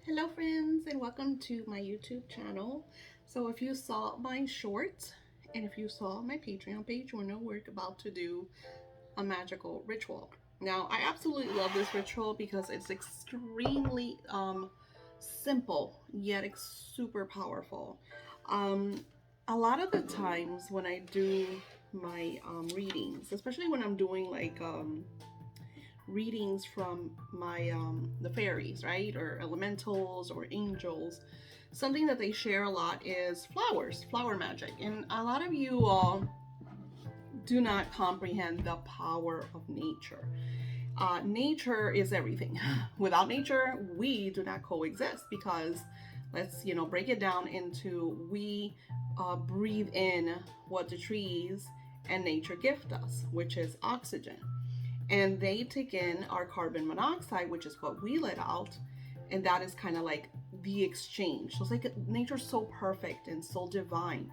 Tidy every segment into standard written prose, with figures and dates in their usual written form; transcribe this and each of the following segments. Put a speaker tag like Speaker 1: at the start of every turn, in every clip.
Speaker 1: Hello friends and welcome to my YouTube channel. So if you saw my short and if you saw my Patreon page, you know we're about to do a magical ritual. Now I absolutely love this ritual because it's extremely simple yet it's super powerful. A lot of the times when I do my readings, especially when I'm doing like readings from my the fairies, right, or elementals or angels, something that they share a lot is flowers, flower magic. And a lot of you all do not comprehend the power of nature. Nature is everything. Without nature we do not coexist, because let's break it down into we breathe in what the trees and nature gift us, which is oxygen, and they take in our carbon monoxide, which is what we let out, and that is kind of like the exchange. So it's like nature's so perfect and so divine.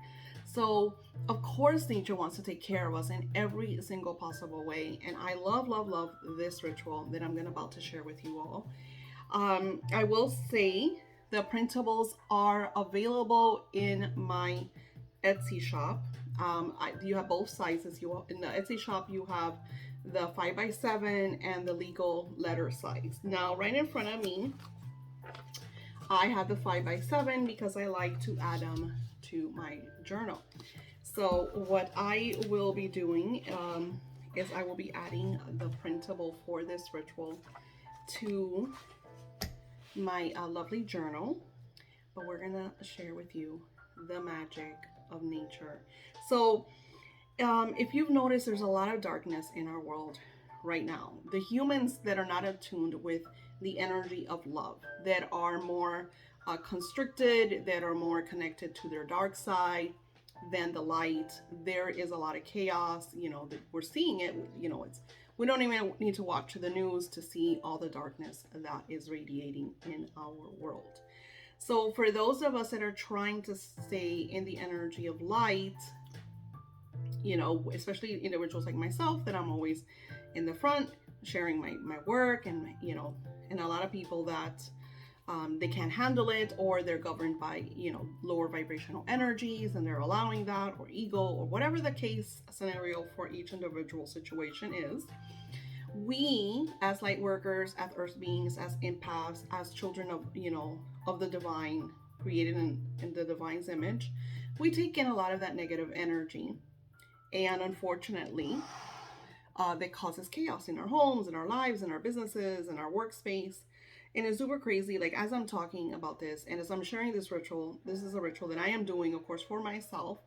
Speaker 1: So of course nature wants to take care of us in every single possible way, and I love this ritual that I'm about to share with you all. I will say the printables are available in my Etsy shop. You have both sizes. In the Etsy shop you have the 5x7 and the legal letter size. Now right in front of me I have the 5x7 because I like to add them to my journal. So what I will be doing is I will be adding the printable for this ritual to my lovely journal, but we're gonna share with you the magic of nature. So if you've noticed, there's a lot of darkness in our world right now. The humans that are not attuned with the energy of love, that are more constricted, that are more connected to their dark side than the light, there is a lot of chaos. That we're seeing it. We don't even need to watch the news to see all the darkness that is radiating in our world. So for those of us that are trying to stay in the energy of light, especially individuals like myself, that I'm always in the front sharing my work, and and a lot of people that they can't handle it, or they're governed by lower vibrational energies and they're allowing that, or ego, or whatever the case scenario for each individual situation is. We as light workers, as earth beings, as empaths, as children of the divine, created in the divine's image, we take in a lot of that negative energy, and unfortunately that causes chaos in our homes, in our lives, in our businesses, in our workspace. And it's super crazy. Like, as I'm talking about this and as I'm sharing this ritual, this is a ritual that I am doing, of course, for myself,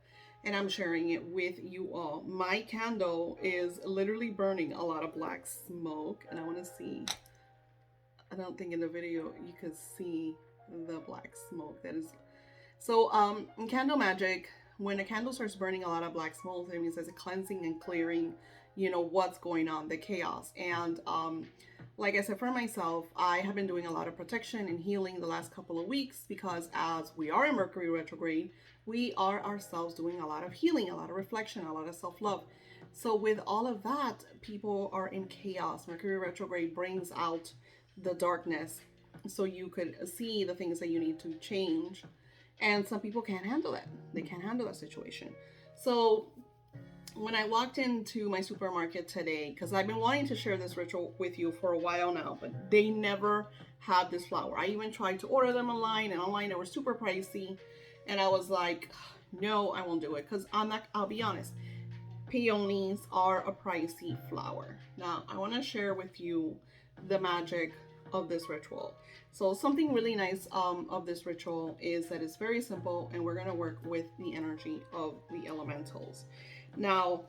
Speaker 1: and I'm sharing it with you all. My candle is literally burning a lot of black smoke, and I want to see, I don't think in the video you could see the black smoke that is. So in candle magic, when a candle starts burning a lot of black smoke, it means there's a cleansing and clearing, what's going on, the chaos. And like I said, for myself, I have been doing a lot of protection and healing the last couple of weeks, because as we are in Mercury retrograde, we are ourselves doing a lot of healing, a lot of reflection, a lot of self-love. So with all of that, people are in chaos. Mercury retrograde brings out the darkness so you could see the things that you need to change. And some people can't handle it. They can't handle that situation. So when I walked into my supermarket today, because I've been wanting to share this ritual with you for a while now, but they never had this flower. I even tried to order them online, and online they were super pricey. And I was like, no, I won't do it. Because I'll be honest, peonies are a pricey flower. Now, I want to share with you the magic of this ritual. So something really nice of this ritual is that it's very simple, and we're going to work with the energy of the elementals. Now,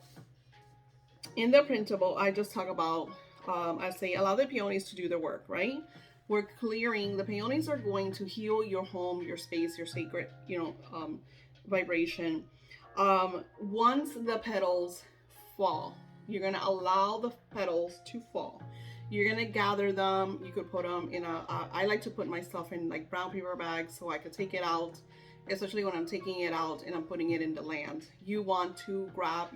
Speaker 1: in the printable, I just talk about, I say allow the peonies to do their work, right? We're clearing, the peonies are going to heal your home, your space, your sacred, vibration. Once the petals fall, you're going to allow the petals to fall. You're going to gather them. You could put them in I like to put my stuff in like brown paper bags so I could take it out, especially when I'm taking it out and I'm putting it in the land. You want to grab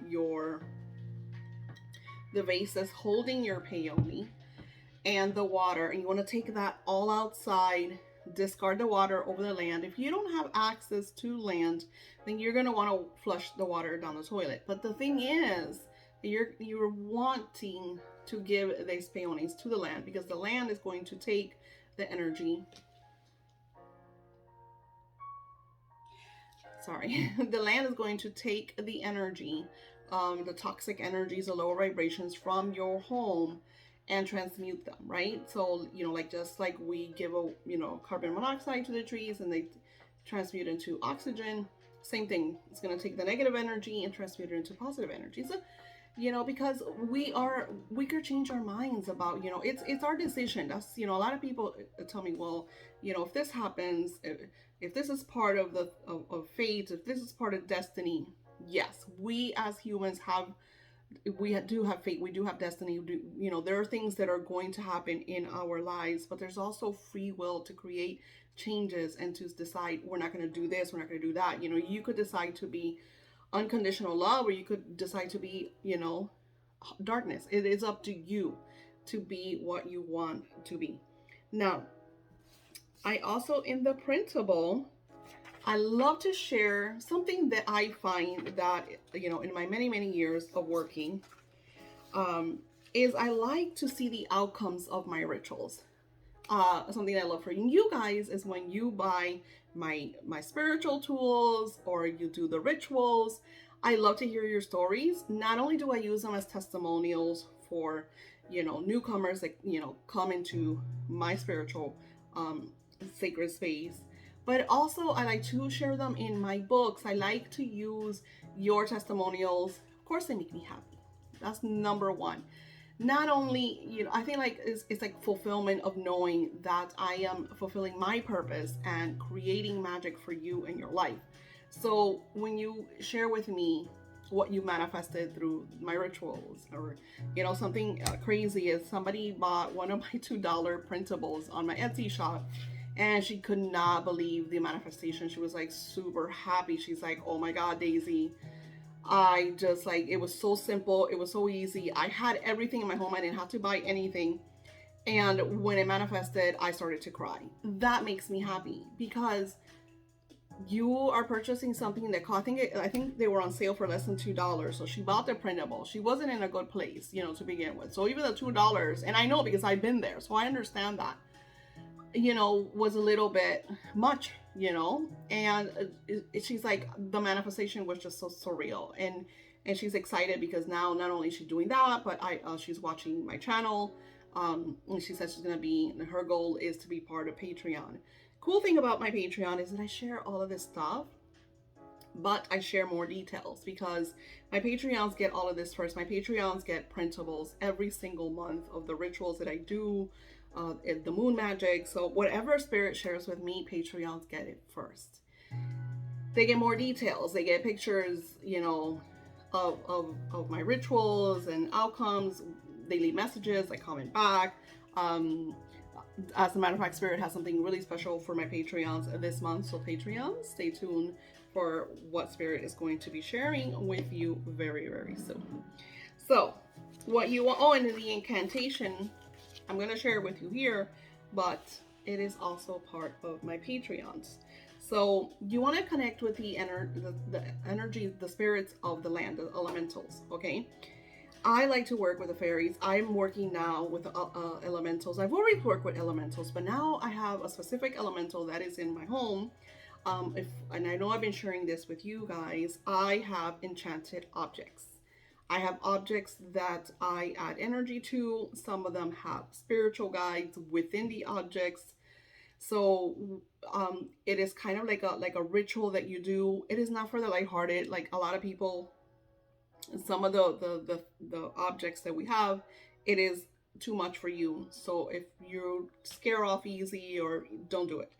Speaker 1: the vase that's holding your peony and the water, and you want to take that all outside discard the water over the land. If you don't have access to land, then you're going to want to flush the water down the toilet. But the thing is, you're wanting to give these peonies to the land, because the land is going to take the energy. Sorry, the land is going to take the energy, the toxic energies, the lower vibrations from your home, and transmute them, right? So, like just like we give a, carbon monoxide to the trees and they transmute into oxygen, same thing. It's going to take the negative energy and transmute it into positive energy. So, because we could change our minds about, it's our decision. That's, a lot of people tell me, well, if this happens, if this is part of of fate, if this is part of destiny, yes, we as humans do have fate, we do have destiny. There are things that are going to happen in our lives, but there's also free will to create changes and to decide, we're not going to do this, we're not going to do that. You could decide to be unconditional love, or you could decide to be, darkness. It is up to you to be what you want to be. Now, I also, in the printable, I love to share something that I find that, in my many, many years of working, is I like to see the outcomes of my rituals. Something I love for you guys is when you buy my spiritual tools or you do the rituals, I love to hear your stories. Not only do I use them as testimonials for, newcomers that, come into my spiritual sacred space, but also I like to share them in my books. I like to use your testimonials. Of course, they make me happy. That's number one. Not only, I think like it's like fulfillment of knowing that I am fulfilling my purpose and creating magic for you in your life. So when you share with me what you manifested through my rituals, or something crazy is somebody bought one of my $2 printables on my Etsy shop, and she could not believe the manifestation. She was like super happy. She's like, oh my God, Daisy, I just like, it was so simple, it was so easy. I had everything in my home, I didn't have to buy anything. And when it manifested, I started to cry. That makes me happy, because you are purchasing something that cost, I think they were on sale for less than $2. So she bought the printable. She wasn't in a good place, to begin with. So even the $2, and I know because I've been there, so I understand that, was a little bit much, and she's like, the manifestation was just so surreal, and she's excited because now not only is she doing that, but she's watching my channel, and she says she's gonna be, her goal is to be part of Patreon. Cool thing about my Patreon is that I share all of this stuff, but I share more details because my Patreons get all of this first. My Patreons get printables every single month of the rituals that I do, the moon magic. So whatever spirit shares with me, Patreons get it first. They get more details. They get pictures, of my rituals and outcomes. They leave messages. I comment back. As a matter of fact, Spirit has something really special for my Patreons this month. So Patreons, stay tuned for what Spirit is going to be sharing with you very, very soon. So what you want, and the incantation, I'm going to share it with you here, but it is also part of my Patreons. So you want to connect with the energy, the spirits of the land, the elementals, okay? I like to work with the fairies. I'm working now with elementals. I've already worked with elementals, but now I have a specific elemental that is in my home. And I know I've been sharing this with you guys. I have enchanted objects. I have objects that I add energy to. Some of them have spiritual guides within the objects. So it is kind of like a ritual that you do. It is not for the lighthearted. Like a lot of people, some of the objects that we have, it is too much for you. So if you scare off easy, or don't do it.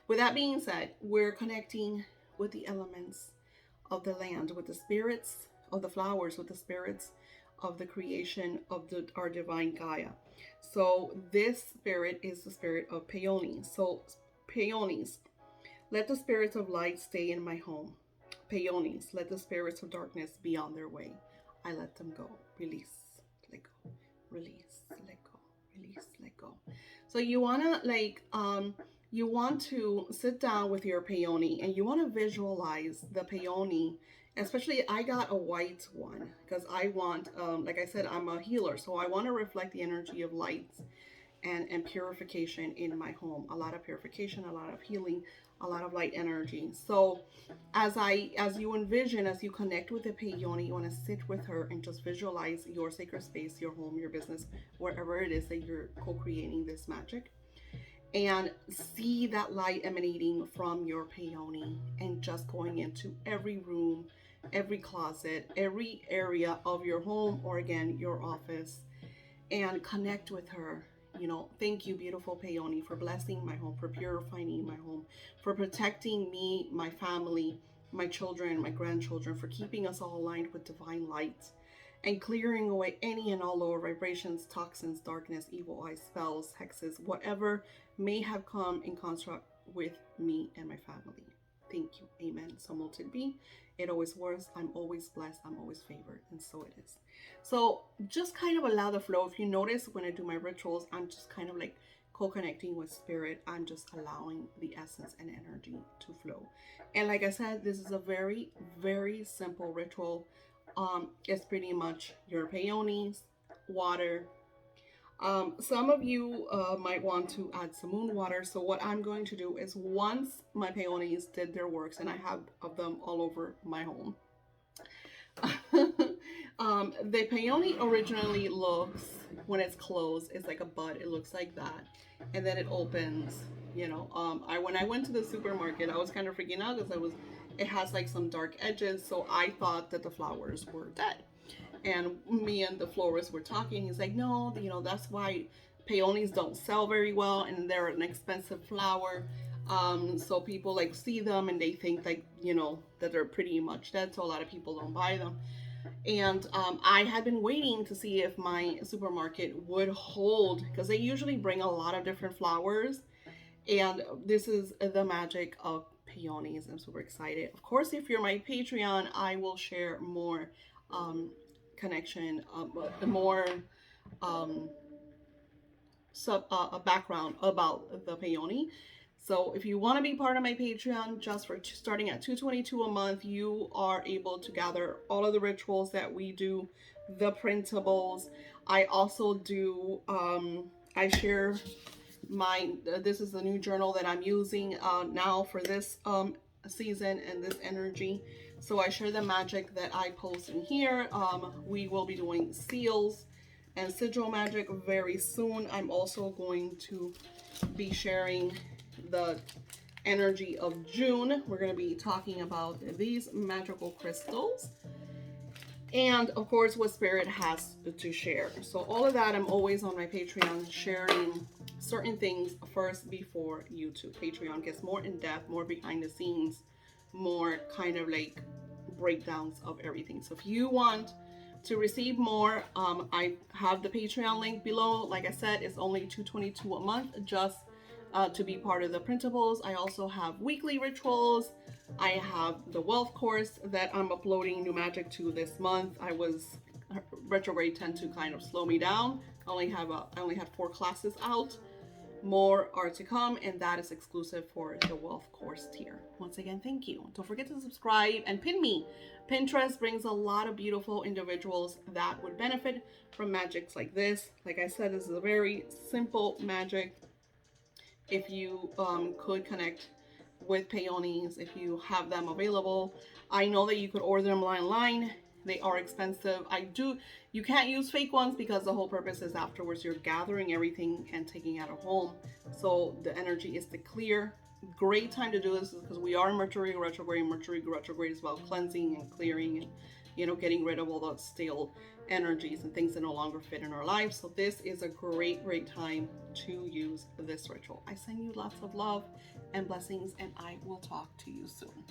Speaker 1: With that being said, we're connecting with the elements of the land, with the spirits of the flowers, with the spirits of the creation of our divine Gaia. So this spirit is the spirit of peonies. So peonies, let the spirits of light stay in my home. Peonies, let the spirits of darkness be on their way. I let them go. Release, let go. Release, let go. Release, let go. So you want to you want to sit down with your peony and you want to visualize the peony. Especially, I got a white one because I want, like I said, I'm a healer, so I want to reflect the energy of lights and purification in my home. A lot of purification, a lot of healing, a lot of light energy. So as you envision, as you connect with the peony, you want to sit with her and just visualize your sacred space, your home, your business, wherever it is that you're co-creating this magic, and see that light emanating from your peony and just going into every room, every closet, every area of your home, or again, your office, and connect with her. You know, thank you, beautiful peony, for blessing my home, for purifying my home, for protecting me, my family, my children, my grandchildren, for keeping us all aligned with divine light and clearing away any and all lower vibrations, toxins, darkness, evil eyes, spells, hexes, whatever may have come in construct with me and my family. Thank you. Amen. So mote it be. It always was. I'm always blessed. I'm always favored. And so it is. So just kind of allow the flow. If you notice when I do my rituals, I'm just kind of like co-connecting with spirit. I'm just allowing the essence and energy to flow. And like I said, this is a very, very simple ritual. It's pretty much your peonies, water. Some of you might want to add some moon water. So what I'm going to do is, once my peonies did their works, and I have of them all over my home. The peony originally looks, when it's closed, it's like a bud. It looks like that, and then it opens. You know, when I went to the supermarket, I was kind of freaking out because it has like some dark edges, so I thought that the flowers were dead. And me and the florist were talking. He's like, no, you know, that's why peonies don't sell very well, and they're an expensive flower. So people like see them and they think like, you know, that they're pretty much dead. So a lot of people don't buy them. And I had been waiting to see if my supermarket would hold, because they usually bring a lot of different flowers. And this is the magic of peonies. I'm super excited. Of course, if you're my Patreon, I will share more connection, more a background about the peony. So if you want to be part of my Patreon, just for starting at $2.22 a month, you are able to gather all of the rituals that we do, the printables. I also do, I share this is the new journal that I'm using now for this season and this energy. So I share the magic that I post in here. We will be doing seals and sigil magic very soon. I'm also going to be sharing the energy of June. We're going to be talking about these magical crystals, and of course what spirit has to share. So all of that, I'm always on my Patreon sharing certain things first before YouTube. Patreon gets more in depth, more behind the scenes, more kind of like breakdowns of everything. So if you want to receive more, I have the Patreon link below. Like I said, it's only $2.22 a month just to be part of the printables. I also have weekly rituals. I have the wealth course that I'm uploading new magic to this month. Retrograde tend to kind of slow me down. I only had 4 classes out. More are to come, and that is exclusive for the wealth course tier. Once again, thank you. Don't forget to subscribe and pin me. Pinterest brings a lot of beautiful individuals that would benefit from magics like this. Like I said, this is a very simple magic. If you could connect with peonies, if you have them available. I know that you could order them online. They are expensive. You can't use fake ones because the whole purpose is afterwards you're gathering everything and taking out of home. So the energy is to clear. Great time to do this is because we are in Mercury retrograde. Mercury retrograde is about cleansing and clearing and, you know, getting rid of all those stale energies and things that no longer fit in our lives. So this is a great, great time to use this ritual. I send you lots of love and blessings, and I will talk to you soon.